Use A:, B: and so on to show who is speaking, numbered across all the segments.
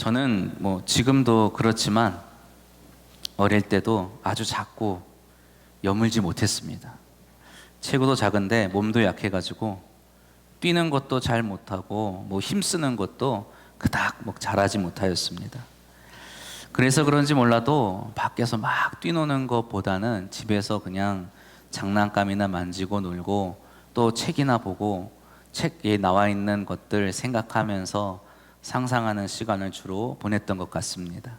A: 저는 지금도 그렇지만 어릴 때도 아주 작고 여물지 못했습니다. 체구도 작은데 몸도 약해가지고 뛰는 것도 잘 못하고 힘쓰는 것도 그닥 잘하지 못하였습니다. 그래서 그런지 몰라도 밖에서 막 뛰노는 것보다는 집에서 그냥 장난감이나 만지고 놀고 또 책이나 보고 책에 나와 있는 것들 생각하면서 상상하는 시간을 주로 보냈던 것 같습니다.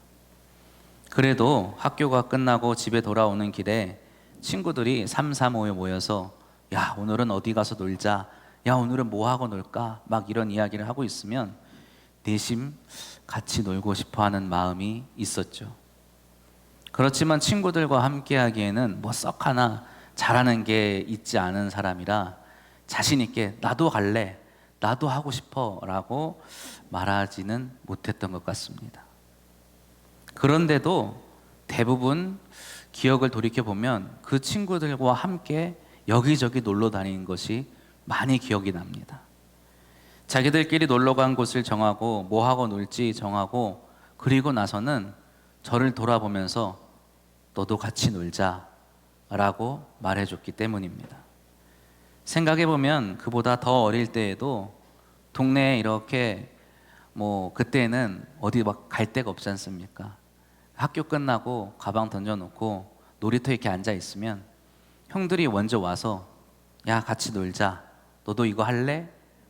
A: 그래도 학교가 끝나고 집에 돌아오는 길에 친구들이 3, 4, 5에 모여서 야, 오늘은 어디 가서 놀자, 야, 오늘은 뭐 하고 놀까, 막 이런 이야기를 하고 있으면 내심 같이 놀고 싶어 하는 마음이 있었죠. 그렇지만 친구들과 함께 하기에는 썩 하나 잘하는 게 있지 않은 사람이라 자신 있게 나도 갈래, 나도 하고 싶어 라고 말하지는 못했던 것 같습니다. 그런데도 대부분 기억을 돌이켜보면 그 친구들과 함께 여기저기 놀러 다니는 것이 많이 기억이 납니다. 자기들끼리 놀러 간 곳을 정하고 뭐 하고 놀지 정하고 그리고 나서는 저를 돌아보면서 너도 같이 놀자 라고 말해줬기 때문입니다. 생각해보면 그보다 더 어릴 때에도 동네에 이렇게 그때는 어디 갈 데가 없지 않습니까? 학교 끝나고 가방 던져놓고 놀이터에 이렇게 앉아 있으면 형들이 먼저 와서 야, 같이 놀자, 너도 이거 할래?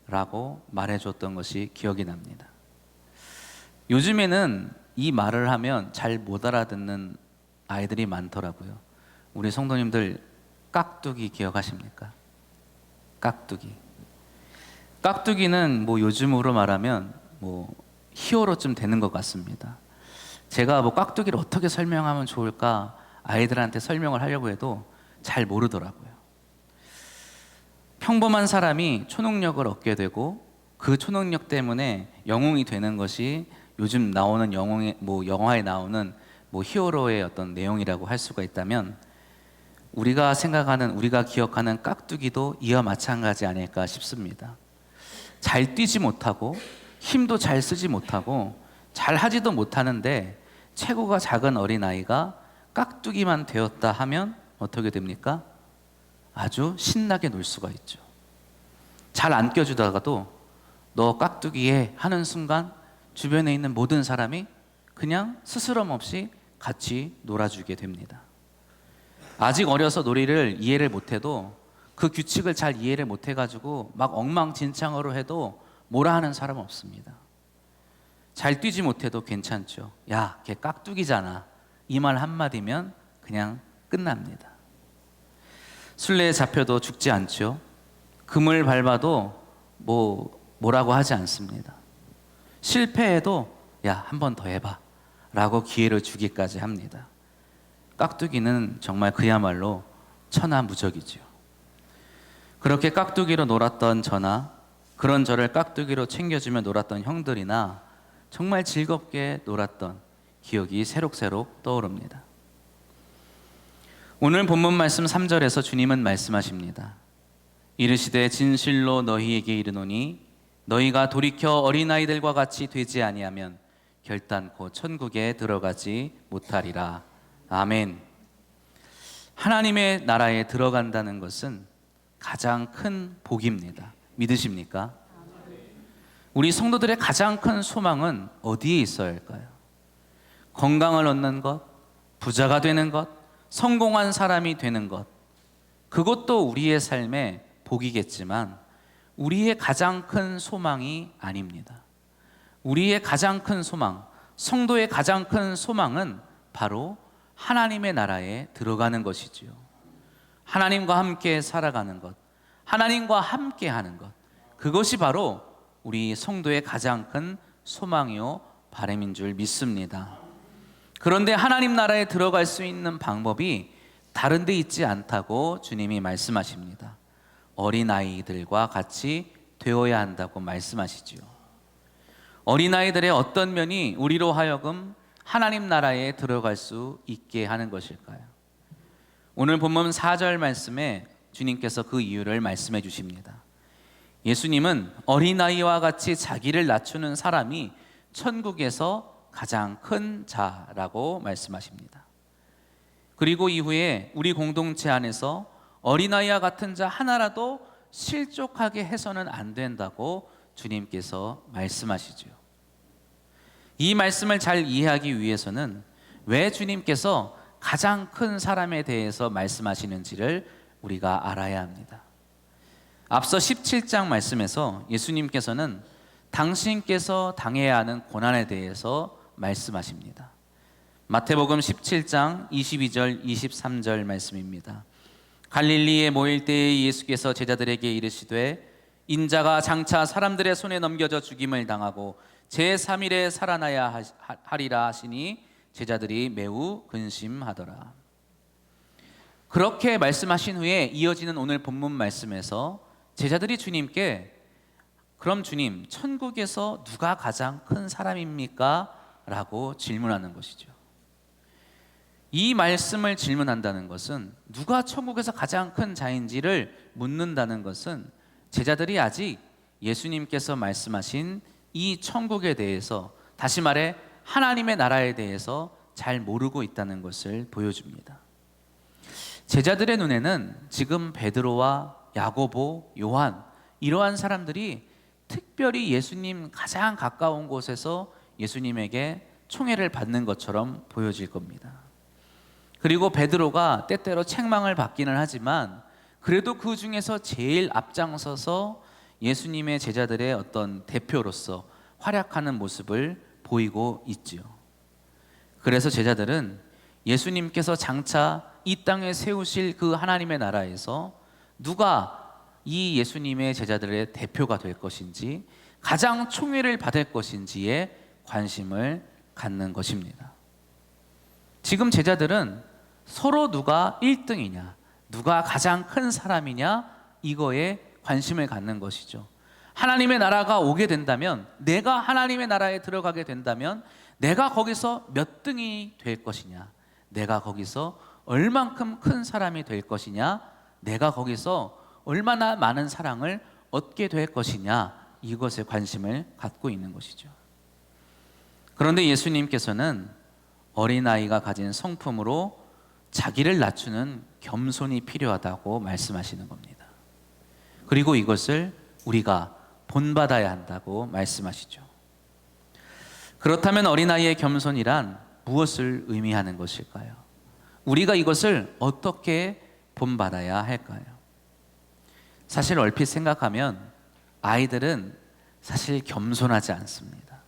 A: 라고 말해줬던 것이 기억이 납니다. 요즘에는 이 말을 하면 잘 못 알아듣는 아이들이 많더라고요. 우리 성도님들 깍두기 기억하십니까? 깍두기는 요즘으로 말하면 히어로쯤 되는 것 같습니다. 제가 깍두기를 어떻게 설명하면 좋을까 아이들한테 설명을 하려고 해도 잘 모르더라고요. 평범한 사람이 초능력을 얻게 되고 그 초능력 때문에 영웅이 되는 것이 요즘 나오는 영화에 나오는 히어로의 어떤 내용이라고 할 수가 있다면 우리가 생각하는, 우리가 기억하는 깍두기도 이와 마찬가지 아닐까 싶습니다. 잘 뛰지 못하고 힘도 잘 쓰지 못하고 잘 하지도 못하는데 체구가 작은 어린아이가 깍두기만 되었다 하면 어떻게 됩니까? 아주 신나게 놀 수가 있죠. 잘 안 껴주다가도 너 깍두기에 하는 순간 주변에 있는 모든 사람이 그냥 스스럼 없이 같이 놀아주게 됩니다. 아직 어려서 놀이를 이해를 못해도 그 규칙을 잘 이해를 못해가지고 막 엉망진창으로 해도 뭐라 하는 사람은 없습니다. 잘 뛰지 못해도 괜찮죠. 야, 걔 깍두기잖아. 이 말 한마디면 그냥 끝납니다. 술래에 잡혀도 죽지 않죠. 금을 밟아도 뭐라고 하지 않습니다. 실패해도 야, 한 번 더 해봐 라고 기회를 주기까지 합니다. 깍두기는 정말 그야말로 천하무적이죠. 그렇게 깍두기로 놀았던 저나 그런 저를 깍두기로 챙겨주며 놀았던 형들이나 정말 즐겁게 놀았던 기억이 새록새록 떠오릅니다. 오늘 본문 말씀 3절에서 주님은 말씀하십니다. 이르시되 진실로 너희에게 이르노니 너희가 돌이켜 어린아이들과 같이 되지 아니하면 결단코 천국에 들어가지 못하리라. 아멘. 하나님의 나라에 들어간다는 것은 가장 큰 복입니다. 믿으십니까? 우리 성도들의 가장 큰 소망은 어디에 있어야 할까요? 건강을 얻는 것, 부자가 되는 것, 성공한 사람이 되는 것, 그것도 우리의 삶의 복이겠지만 우리의 가장 큰 소망이 아닙니다. 우리의 가장 큰 소망, 성도의 가장 큰 소망은 바로 하나님의 나라에 들어가는 것이지요. 하나님과 함께 살아가는 것, 하나님과 함께 하는 것, 그것이 바로 우리 성도의 가장 큰 소망이요 바람인 줄 믿습니다. 그런데 하나님 나라에 들어갈 수 있는 방법이 다른 데 있지 않다고 주님이 말씀하십니다. 어린아이들과 같이 되어야 한다고 말씀하시지요. 어린아이들의 어떤 면이 우리로 하여금 하나님 나라에 들어갈 수 있게 하는 것일까요? 오늘 본문 4절 말씀에 주님께서 그 이유를 말씀해 주십니다. 예수님은 어린아이와 같이 자기를 낮추는 사람이 천국에서 가장 큰 자라고 말씀하십니다. 그리고 이후에 우리 공동체 안에서 어린아이와 같은 자 하나라도 실족하게 해서는 안 된다고 주님께서 말씀하시죠. 이 말씀을 잘 이해하기 위해서는 왜 주님께서 가장 큰 사람에 대해서 말씀하시는지를 우리가 알아야 합니다. 앞서 17장 말씀에서 예수님께서는 당신께서 당해야 하는 고난에 대해서 말씀하십니다. 마태복음 17장 22절 23절 말씀입니다. 갈릴리에 모일 때에 예수께서 제자들에게 이르시되 인자가 장차 사람들의 손에 넘겨져 죽임을 당하고 제3일에 살아나야 하리라 하시니 제자들이 매우 근심하더라. 그렇게 말씀하신 후에 이어지는 오늘 본문 말씀에서 제자들이 주님께 그럼 주님, 천국에서 누가 가장 큰 사람입니까? 라고 질문하는 것이죠. 이 말씀을 질문한다는 것은 누가 천국에서 가장 큰 자인지를 묻는다는 것은 제자들이 아직 예수님께서 말씀하신 이 천국에 대해서, 다시 말해 하나님의 나라에 대해서 잘 모르고 있다는 것을 보여줍니다. 제자들의 눈에는 지금 베드로와 야고보, 요한 이러한 사람들이 특별히 예수님 가장 가까운 곳에서 예수님에게 총애를 받는 것처럼 보여질 겁니다. 그리고 베드로가 때때로 책망을 받기는 하지만 그래도 그 중에서 제일 앞장서서 예수님의 제자들의 어떤 대표로서 활약하는 모습을 보이고 있지요. 그래서 제자들은 예수님께서 장차 이 땅에 세우실 그 하나님의 나라에서 누가 이 예수님의 제자들의 대표가 될 것인지, 가장 총애를 받을 것인지에 관심을 갖는 것입니다. 지금 제자들은 서로 누가 1등이냐, 누가 가장 큰 사람이냐, 이거에 관심을 갖는 것이죠. 하나님의 나라가 오게 된다면, 내가 하나님의 나라에 들어가게 된다면 내가 거기서 몇 등이 될 것이냐, 내가 거기서 얼만큼 큰 사람이 될 것이냐, 내가 거기서 얼마나 많은 사랑을 얻게 될 것이냐, 이것에 관심을 갖고 있는 것이죠. 그런데 예수님께서는 어린아이가 가진 성품으로 자기를 낮추는 겸손이 필요하다고 말씀하시는 겁니다. 그리고 이것을 우리가 본받아야 한다고 말씀하시죠. 그렇다면 어린아이의 겸손이란 무엇을 의미하는 것일까요? 우리가 이것을 어떻게 본받아야 할까요? 사실 얼핏 생각하면 아이들은 사실 겸손하지 않습니다.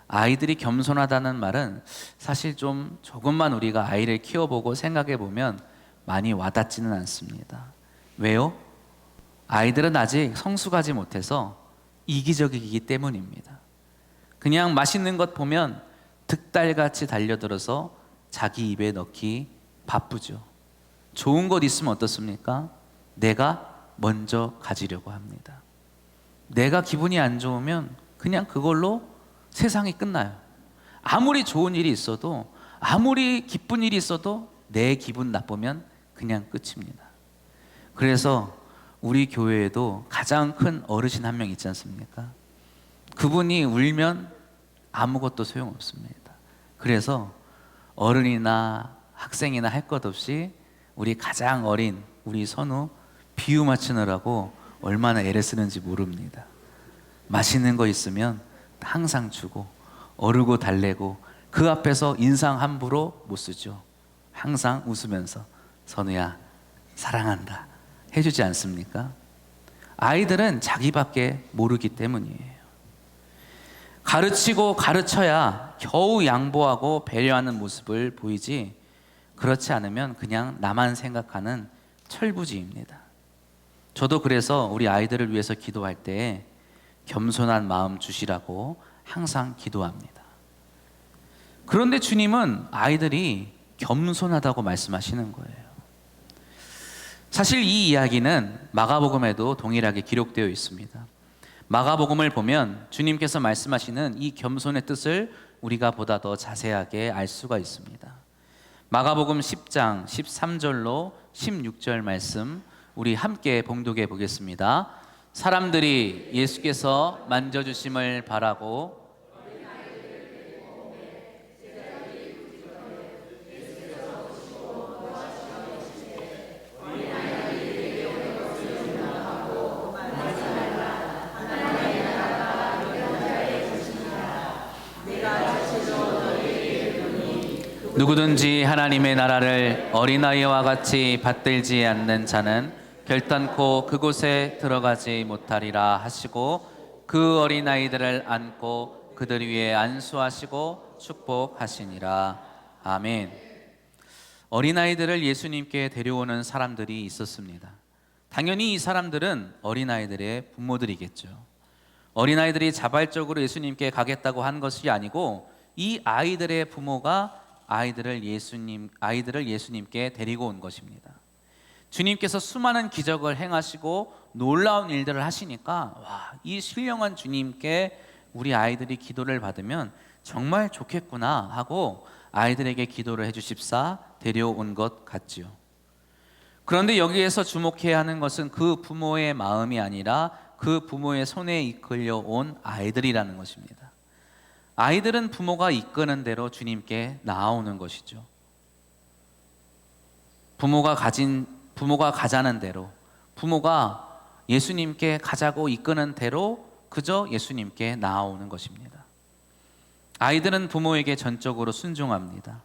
A: 아이들이 겸손하다는 말은 사실 조금만 우리가 아이를 키워보고 생각해 보면 많이 와닿지는 않습니다. 왜요? 아이들은 아직 성숙하지 못해서 이기적이기 때문입니다. 그냥 맛있는 것 보면 득달같이 달려들어서 자기 입에 넣기 바쁘죠. 좋은 것 있으면 어떻습니까? 내가 먼저 가지려고 합니다. 내가 기분이 안 좋으면 그냥 그걸로 세상이 끝나요. 아무리 좋은 일이 있어도, 아무리 기쁜 일이 있어도 내 기분 나쁘면 그냥 끝입니다. 그래서 우리 교회에도 가장 큰 어르신 한 명 있지 않습니까? 그분이 울면 아무것도 소용없습니다. 그래서 어른이나 학생이나 할 것 없이 우리 가장 어린 우리 선우 비유 맞추느라고 얼마나 애를 쓰는지 모릅니다. 맛있는 거 있으면 항상 주고 어르고 달래고 그 앞에서 인상 함부로 못 쓰죠. 항상 웃으면서 선우야 사랑한다 해주지 않습니까? 아이들은 자기밖에 모르기 때문이에요. 가르치고 가르쳐야 겨우 양보하고 배려하는 모습을 보이지, 그렇지 않으면 그냥 나만 생각하는 철부지입니다. 저도 그래서 우리 아이들을 위해서 기도할 때 겸손한 마음 주시라고 항상 기도합니다. 그런데 주님은 아이들이 겸손하다고 말씀하시는 거예요. 사실 이 이야기는 마가복음에도 동일하게 기록되어 있습니다. 마가복음을 보면 주님께서 말씀하시는 이 겸손의 뜻을 우리가 보다 더 자세하게 알 수가 있습니다. 마가복음 10장 13절로 16절 말씀 우리 함께 봉독해 보겠습니다. 사람들이 예수께서 만져주심을 바라고 누구든지 하나님의 나라를 어린아이와 같이 받들지 않는 자는 결단코 그곳에 들어가지 못하리라 하시고, 그 어린아이들을 안고 그들 위에 안수하시고 축복하시니라. 아멘. 어린아이들을 예수님께 데려오는 사람들이 있었습니다. 당연히 이 사람들은 어린아이들의 부모들이겠죠. 어린아이들이 자발적으로 예수님께 가겠다고 한 것이 아니고, 이 아이들의 부모가 아이들을 예수님께 데리고 온 것입니다. 주님께서 수많은 기적을 행하시고 놀라운 일들을 하시니까, 이 신령한 주님께 우리 아이들이 기도를 받으면 정말 좋겠구나 하고 아이들에게 기도를 해주십사 데려온 것 같지요. 그런데 여기에서 주목해야 하는 것은 그 부모의 마음이 아니라 그 부모의 손에 이끌려 온 아이들이라는 것입니다. 아이들은 부모가 이끄는 대로 주님께 나아오는 것이죠. 부모가 가자는 대로, 부모가 예수님께 가자고 이끄는 대로 그저 예수님께 나아오는 것입니다. 아이들은 부모에게 전적으로 순종합니다.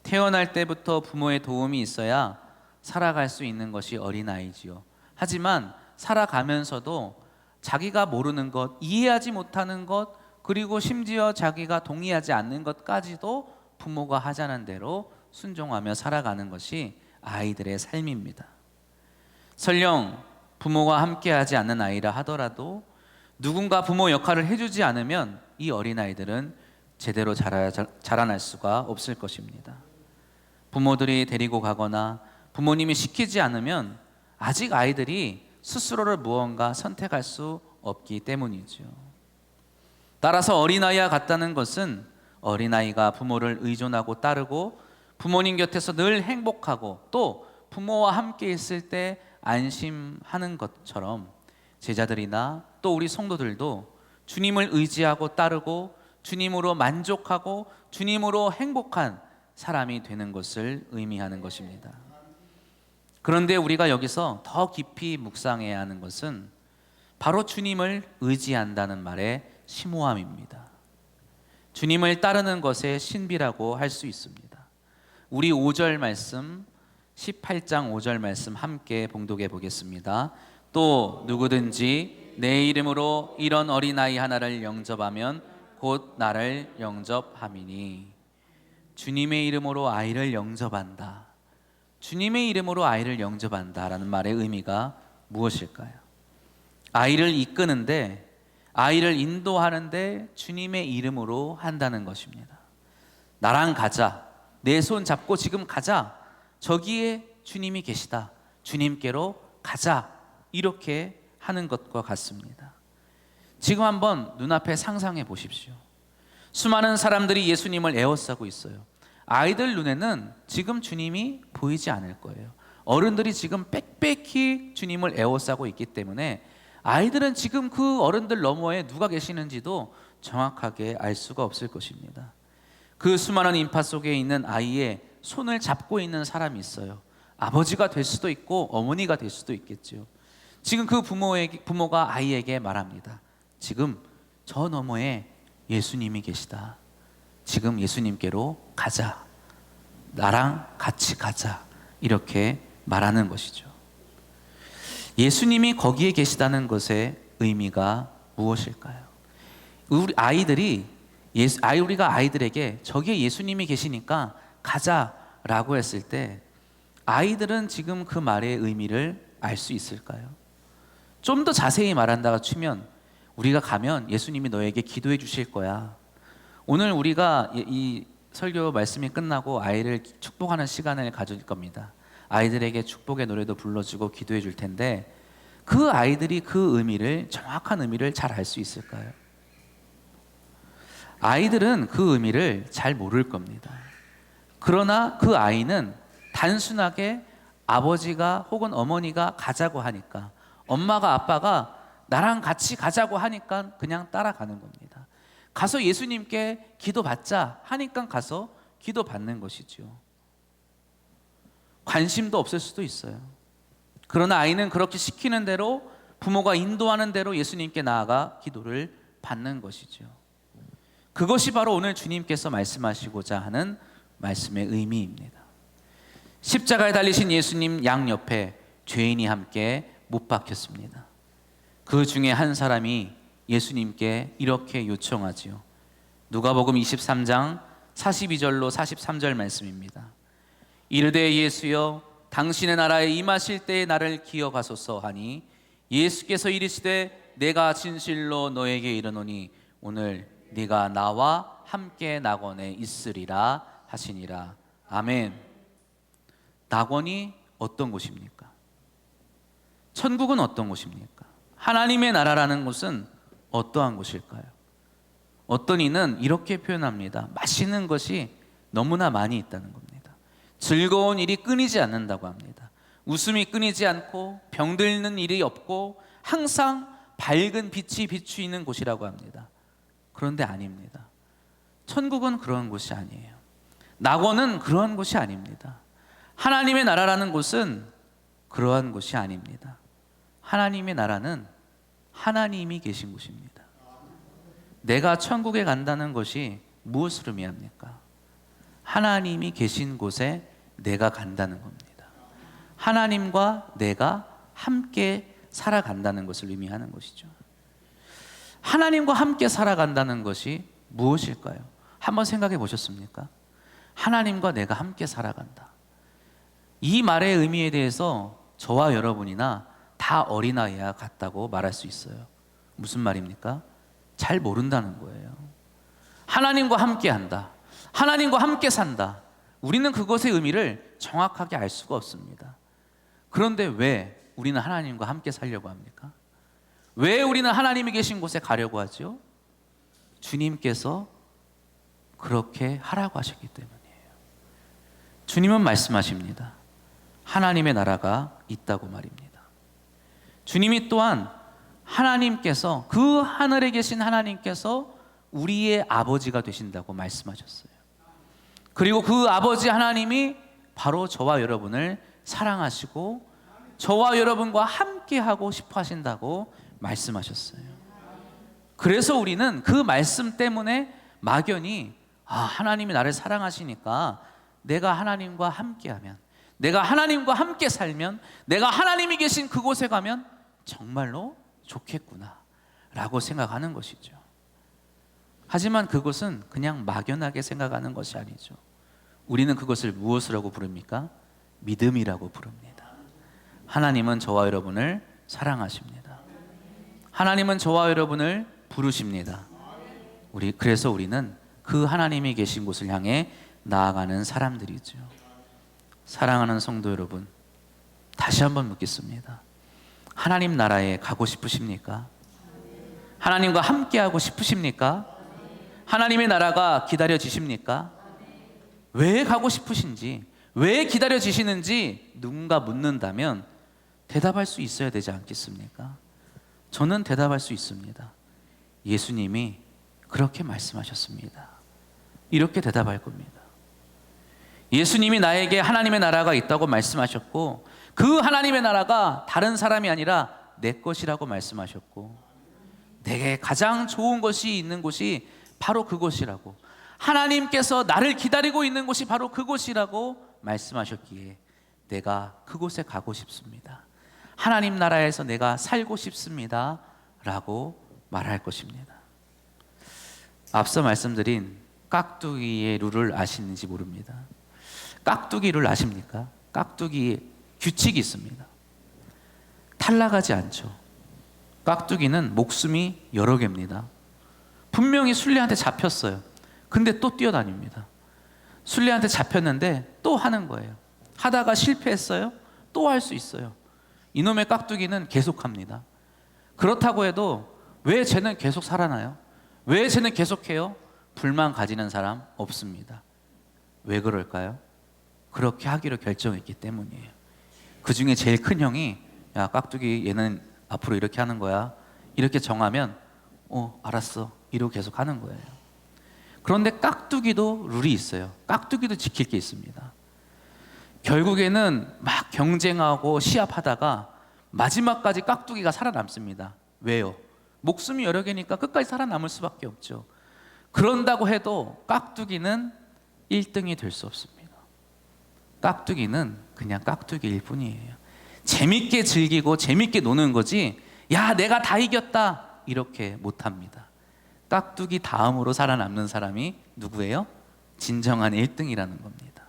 A: 태어날 때부터 부모의 도움이 있어야 살아갈 수 있는 것이 어린아이지요. 하지만 살아가면서도 자기가 모르는 것, 이해하지 못하는 것, 그리고 심지어 자기가 동의하지 않는 것까지도 부모가 하자는 대로 순종하며 살아가는 것이 아이들의 삶입니다. 설령 부모와 함께하지 않는 아이라 하더라도 누군가 부모 역할을 해주지 않으면 이 어린아이들은 제대로 자라날 수가 없을 것입니다. 부모들이 데리고 가거나 부모님이 시키지 않으면 아직 아이들이 스스로를 무언가 선택할 수 없기 때문이죠. 따라서 어린아이와 같다는 것은 어린아이가 부모를 의존하고 따르고 부모님 곁에서 늘 행복하고 또 부모와 함께 있을 때 안심하는 것처럼, 제자들이나 또 우리 성도들도 주님을 의지하고 따르고 주님으로 만족하고 주님으로 행복한 사람이 되는 것을 의미하는 것입니다. 그런데 우리가 여기서 더 깊이 묵상해야 하는 것은 바로 주님을 의지한다는 말의 심오함입니다. 주님을 따르는 것의 신비라고 할 수 있습니다. 우리 5절 말씀, 18장 5절 말씀 함께 봉독해 보겠습니다. 또 누구든지 내 이름으로 이런 어린아이 하나를 영접하면 곧 나를 영접함이니. 주님의 이름으로 아이를 영접한다. 주님의 이름으로 아이를 영접한다라는 말의 의미가 무엇일까요? 아이를 이끄는데, 아이를 인도하는데 주님의 이름으로 한다는 것입니다. 나랑 가자, 내 손 잡고 지금 가자, 저기에 주님이 계시다, 주님께로 가자, 이렇게 하는 것과 같습니다. 지금 한번 눈앞에 상상해 보십시오. 수많은 사람들이 예수님을 에워싸고 있어요. 아이들 눈에는 지금 주님이 보이지 않을 거예요. 어른들이 지금 빽빽히 주님을 에워싸고 있기 때문에 아이들은 지금 그 어른들 너머에 누가 계시는지도 정확하게 알 수가 없을 것입니다. 그 수많은 인파 속에 있는 아이의 손을 잡고 있는 사람이 있어요. 아버지가 될 수도 있고 어머니가 될 수도 있겠죠. 지금 그 부모가 아이에게 말합니다. 지금 저 너머에 예수님이 계시다. 지금 예수님께로 가자. 나랑 같이 가자. 이렇게 말하는 것이죠. 예수님이 거기에 계시다는 것의 의미가 무엇일까요? 우리가 아이들에게 저기에 예수님이 계시니까 가자라고 했을 때 아이들은 지금 그 말의 의미를 알 수 있을까요? 좀 더 자세히 말한다고 치면, 우리가 가면 예수님이 너에게 기도해 주실 거야. 오늘 우리가 이 설교 말씀이 끝나고 아이를 축복하는 시간을 가질 겁니다. 아이들에게 축복의 노래도 불러주고 기도해 줄 텐데, 그 아이들이 그 의미를, 정확한 의미를 잘 알 수 있을까요? 아이들은 그 의미를 잘 모를 겁니다. 그러나 그 아이는 단순하게 아버지가 혹은 어머니가 가자고 하니까, 엄마가 아빠가 나랑 같이 가자고 하니까 그냥 따라가는 겁니다. 가서 예수님께 기도받자 하니까 가서 기도받는 것이죠. 관심도 없을 수도 있어요. 그러나 아이는 그렇게 시키는 대로, 부모가 인도하는 대로 예수님께 나아가 기도를 받는 것이죠. 그것이 바로 오늘 주님께서 말씀하시고자 하는 말씀의 의미입니다. 십자가에 달리신 예수님 양옆에 죄인이 함께 못 박혔습니다. 그 중에 한 사람이 예수님께 이렇게 요청하지요. 누가복음 23장 42절로 43절 말씀입니다. 이르되 예수여 당신의 나라에 임하실 때에 나를 기억하소서 하니 예수께서 이르시되 내가 진실로 너에게 이르노니 오늘 네가 나와 함께 낙원에 있으리라 하시니라. 아멘. 낙원이 어떤 곳입니까? 천국은 어떤 곳입니까? 하나님의 나라라는 곳은 어떠한 곳일까요? 어떤 이는 이렇게 표현합니다. 맛있는 것이 너무나 많이 있다는 겁니다. 즐거운 일이 끊이지 않는다고 합니다. 웃음이 끊이지 않고 병들는 일이 없고 항상 밝은 빛이 비추이는 곳이라고 합니다. 그런데 아닙니다. 천국은 그런 곳이 아니에요. 낙원은 그러한 곳이 아닙니다. 하나님의 나라라는 곳은 그러한 곳이 아닙니다. 하나님의 나라는 하나님이 계신 곳입니다. 내가 천국에 간다는 것이 무엇을 의미합니까? 하나님이 계신 곳에 내가 간다는 겁니다. 하나님과 내가 함께 살아간다는 것을 의미하는 것이죠. 하나님과 함께 살아간다는 것이 무엇일까요? 한번 생각해 보셨습니까? 하나님과 내가 함께 살아간다. 이 말의 의미에 대해서 저와 여러분이나 다 어린아이와 같다고 말할 수 있어요. 무슨 말입니까? 잘 모른다는 거예요. 하나님과 함께 한다. 하나님과 함께 산다. 우리는 그것의 의미를 정확하게 알 수가 없습니다. 그런데 왜 우리는 하나님과 함께 살려고 합니까? 왜 우리는 하나님이 계신 곳에 가려고 하죠? 주님께서 그렇게 하라고 하셨기 때문이에요. 주님은 말씀하십니다. 하나님의 나라가 있다고 말입니다. 주님이 또한 하나님께서, 그 하늘에 계신 하나님께서 우리의 아버지가 되신다고 말씀하셨어요. 그리고 그 아버지 하나님이 바로 저와 여러분을 사랑하시고 저와 여러분과 함께 하고 싶어 하신다고 말씀하셨어요. 그래서 우리는 그 말씀 때문에 막연히 하나님이 나를 사랑하시니까 내가 하나님과 함께하면, 내가 하나님과 함께 살면, 내가 하나님이 계신 그곳에 가면 정말로 좋겠구나 라고 생각하는 것이죠. 하지만 그것은 그냥 막연하게 생각하는 것이 아니죠. 우리는 그것을 무엇이라고 부릅니까? 믿음이라고 부릅니다. 하나님은 저와 여러분을 사랑하십니다. 하나님은 저와 여러분을 부르십니다. 그래서 우리는 그 하나님이 계신 곳을 향해 나아가는 사람들이죠. 사랑하는 성도 여러분, 다시 한번 묻겠습니다. 하나님 나라에 가고 싶으십니까? 하나님과 함께하고 싶으십니까? 하나님의 나라가 기다려지십니까? 왜 가고 싶으신지, 왜 기다려지시는지 누군가 묻는다면 대답할 수 있어야 되지 않겠습니까? 저는 대답할 수 있습니다. 예수님이 그렇게 말씀하셨습니다. 이렇게 대답할 겁니다. 예수님이 나에게 하나님의 나라가 있다고 말씀하셨고, 그 하나님의 나라가 다른 사람이 아니라 내 것이라고 말씀하셨고, 내게 가장 좋은 것이 있는 곳이 바로 그곳이라고, 하나님께서 나를 기다리고 있는 곳이 바로 그곳이라고 말씀하셨기에 내가 그곳에 가고 싶습니다. 하나님 나라에서 내가 살고 싶습니다 라고 말할 것입니다. 앞서 말씀드린 깍두기의 룰을 아시는지 모릅니다. 깍두기 룰 아십니까? 깍두기에 규칙이 있습니다. 탈락하지 않죠. 깍두기는 목숨이 여러 개입니다. 분명히 술래한테 잡혔어요. 근데 또 뛰어다닙니다. 술래한테 잡혔는데 또 하는 거예요. 하다가 실패했어요. 또 할 수 있어요. 이놈의 깍두기는 계속합니다. 그렇다고 해도 왜 쟤는 계속 살아나요? 왜 쟤는 계속해요? 불만 가지는 사람 없습니다. 왜 그럴까요? 그렇게 하기로 결정했기 때문이에요. 그 중에 제일 큰 형이, 야 깍두기 얘는 앞으로 이렇게 하는 거야, 이렇게 정하면 알았어 이러고 계속 하는 거예요. 그런데 깍두기도 룰이 있어요. 깍두기도 지킬 게 있습니다. 결국에는 막 경쟁하고 시합하다가 마지막까지 깍두기가 살아남습니다. 왜요? 목숨이 여러 개니까 끝까지 살아남을 수밖에 없죠. 그런다고 해도 깍두기는 1등이 될 수 없습니다. 깍두기는 그냥 깍두기일 뿐이에요. 재밌게 즐기고 재밌게 노는 거지, 야 내가 다 이겼다 이렇게 못합니다. 깍두기 다음으로 살아남는 사람이 누구예요? 진정한 1등이라는 겁니다.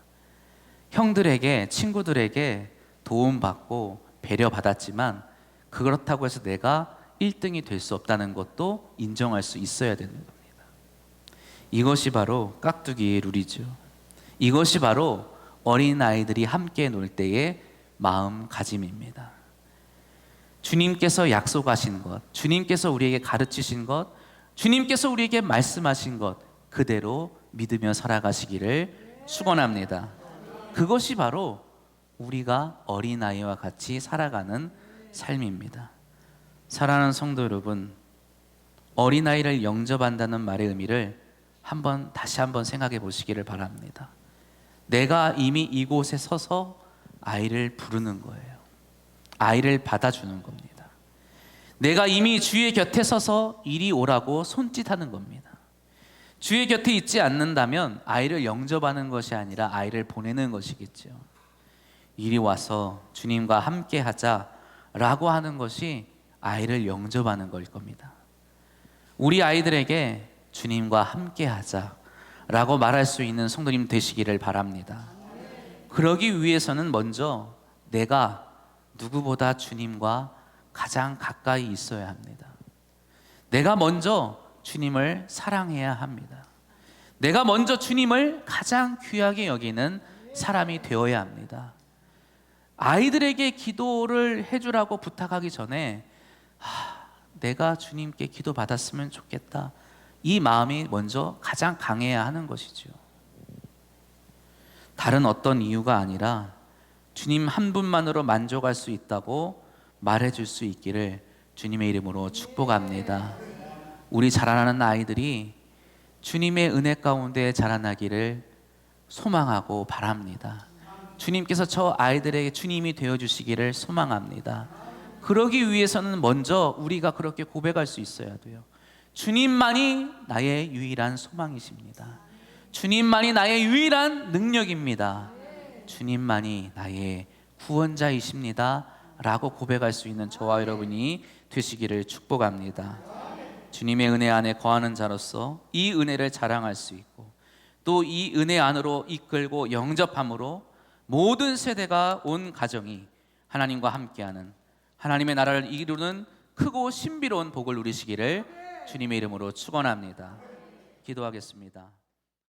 A: 형들에게, 친구들에게 도움받고 배려받았지만 그렇다고 해서 내가 1등이 될 수 없다는 것도 인정할 수 있어야 되는 겁니다. 이것이 바로 깍두기의 룰이죠. 이것이 바로 어린아이들이 함께 놀 때의 마음가짐입니다. 주님께서 약속하신 것, 주님께서 우리에게 가르치신 것, 주님께서 우리에게 말씀하신 것 그대로 믿으며 살아가시기를 축원합니다. 그것이 바로 우리가 어린아이와 같이 살아가는 삶입니다. 사랑하는 성도 여러분, 어린아이를 영접한다는 말의 의미를 다시 한번 생각해 보시기를 바랍니다. 내가 이미 이곳에 서서 아이를 부르는 거예요. 아이를 받아주는 겁니다. 내가 이미 주의 곁에 서서 이리 오라고 손짓하는 겁니다. 주의 곁에 있지 않는다면 아이를 영접하는 것이 아니라 아이를 보내는 것이겠죠. 이리 와서 주님과 함께 하자라고 하는 것이 아이를 영접하는 걸 겁니다. 우리 아이들에게 주님과 함께 하자라고 말할 수 있는 성도님 되시기를 바랍니다. 그러기 위해서는 먼저 내가 누구보다 주님과 가장 가까이 있어야 합니다. 내가 먼저 주님을 사랑해야 합니다. 내가 먼저 주님을 가장 귀하게 여기는 사람이 되어야 합니다. 아이들에게 기도를 해주라고 부탁하기 전에 내가 주님께 기도 받았으면 좋겠다, 이 마음이 먼저 가장 강해야 하는 것이죠. 다른 어떤 이유가 아니라 주님 한 분만으로 만족할 수 있다고 말해줄 수 있기를 주님의 이름으로 축복합니다. 우리 자라나는 아이들이 주님의 은혜 가운데 자라나기를 소망하고 바랍니다. 주님께서 저 아이들에게 주님이 되어주시기를 소망합니다. 그러기 위해서는 먼저 우리가 그렇게 고백할 수 있어야 돼요. 주님만이 나의 유일한 소망이십니다. 주님만이 나의 유일한 능력입니다. 주님만이 나의 구원자이십니다 라고 고백할 수 있는 저와 여러분이 되시기를 축복합니다. 주님의 은혜 안에 거하는 자로서 이 은혜를 자랑할 수 있고 또 이 은혜 안으로 이끌고 영접함으로 모든 세대가 온 가정이 하나님과 함께하는, 하나님의 나라를 이루는 크고 신비로운 복을 누리시기를 주님의 이름으로 축원합니다. 기도하겠습니다.